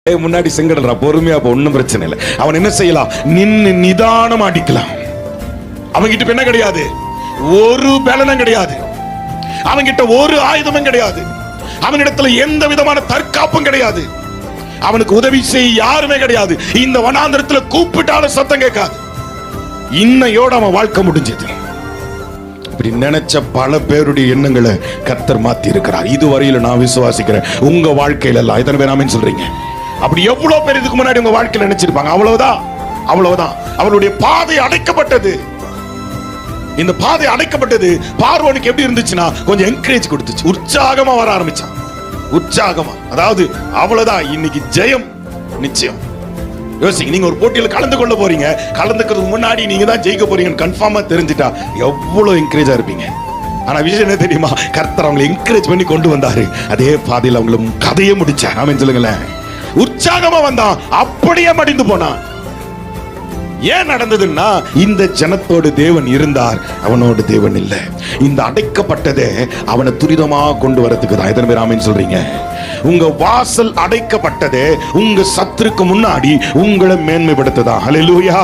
முன்னாடி செங்கடல்ரா, பொறுமையா ஒன்னும் பிரச்சனை இல்லை. அவன் என்ன செய்யலாம்? நின்னு நிதானம் அடிக்கலாம். அவன்கிட்ட என்ன கிடையாது? ஒரு பலனும் கிடையாது. அவன்கிட்ட ஒரு ஆயுதமும் கிடையாது. அவனிடத்துல எந்த விதமான தற்காப்பும் கிடையாது. அவனுக்கு உதவி செய்ய யாருமே கிடையாது. இந்த வனாந்திரத்துல கூப்பிட்டாலும் சத்தம் கேட்காது. இன்னையோட அவன் வாழ்க்கை முடிஞ்சது. இப்படி நினைச்ச பல பேருடைய எண்ணங்களை கர்த்தர் மாத்தி இருக்கிறார். இதுவரையில நான் விசுவாசிக்கிறேன், உங்க வாழ்க்கையில எல்லாம் எத்தனை பேர் ஆமென் சொல்றீங்க? அப்படி எவ்வளவு பேர் இதுக்கு முன்னாடி உங்க வாழ்க்கையில நினைச்சிருப்பாங்க? அவ்வளவுதான். அவளுடைய பாதை அடைக்கப்பட்டது. இந்த பாதை அடைக்கப்பட்டது. பார்வோனுக்கு எப்படி இருந்துச்சுன்னா, கொஞ்சம் என்கரேஜ் கொடுத்துச்சு. உற்சாகமா வர ஆரம்பிச்சான். உற்சாகமா, அதாவது அவ்வளவுதான், இன்னைக்கு ஜெயம் நிச்சயம். யோசிங்க, நீங்க ஒரு போட்டியில கலந்து கொள்ள போறீங்க. கலந்துக்கிறதுக்கு முன்னாடி நீங்க தான் ஜெயிக்க போறீங்கன்னு கன்ஃபார்மா தெரிஞ்சுட்டா எவ்வளவு என்கரேஜா இருப்பீங்க. ஆனா விஷயம் என்ன தெரியுமா? கர்த்தர் அவங்களை என்கரேஜ் பண்ணி கொண்டு வந்தாரு. அதே பாதையில் அவங்களும் கதையை முடிச்சார். ஆமென் சொல்லுங்களேன். உற்சாகமா வந்தான், அப்படியே மடிந்து போனான். ஏன் நடந்ததுன்னா, இந்த ஜனத்தோடு தேவன் இருந்தார், அவனோடு தேவன் இல்லை. இந்த அடைக்கப்பட்டதே அவனை துரிதமா கொண்டு வரதுக்கு தான். எத்தனை பேர் ஆமென் சொல்றீங்க? உங்க வாசல் அடைக்கப்பட்டதே உங்க சத்துருக்கு முன்னாடி உங்களை மேன்மைப்படுத்துதான். ஹல்லேலூயா.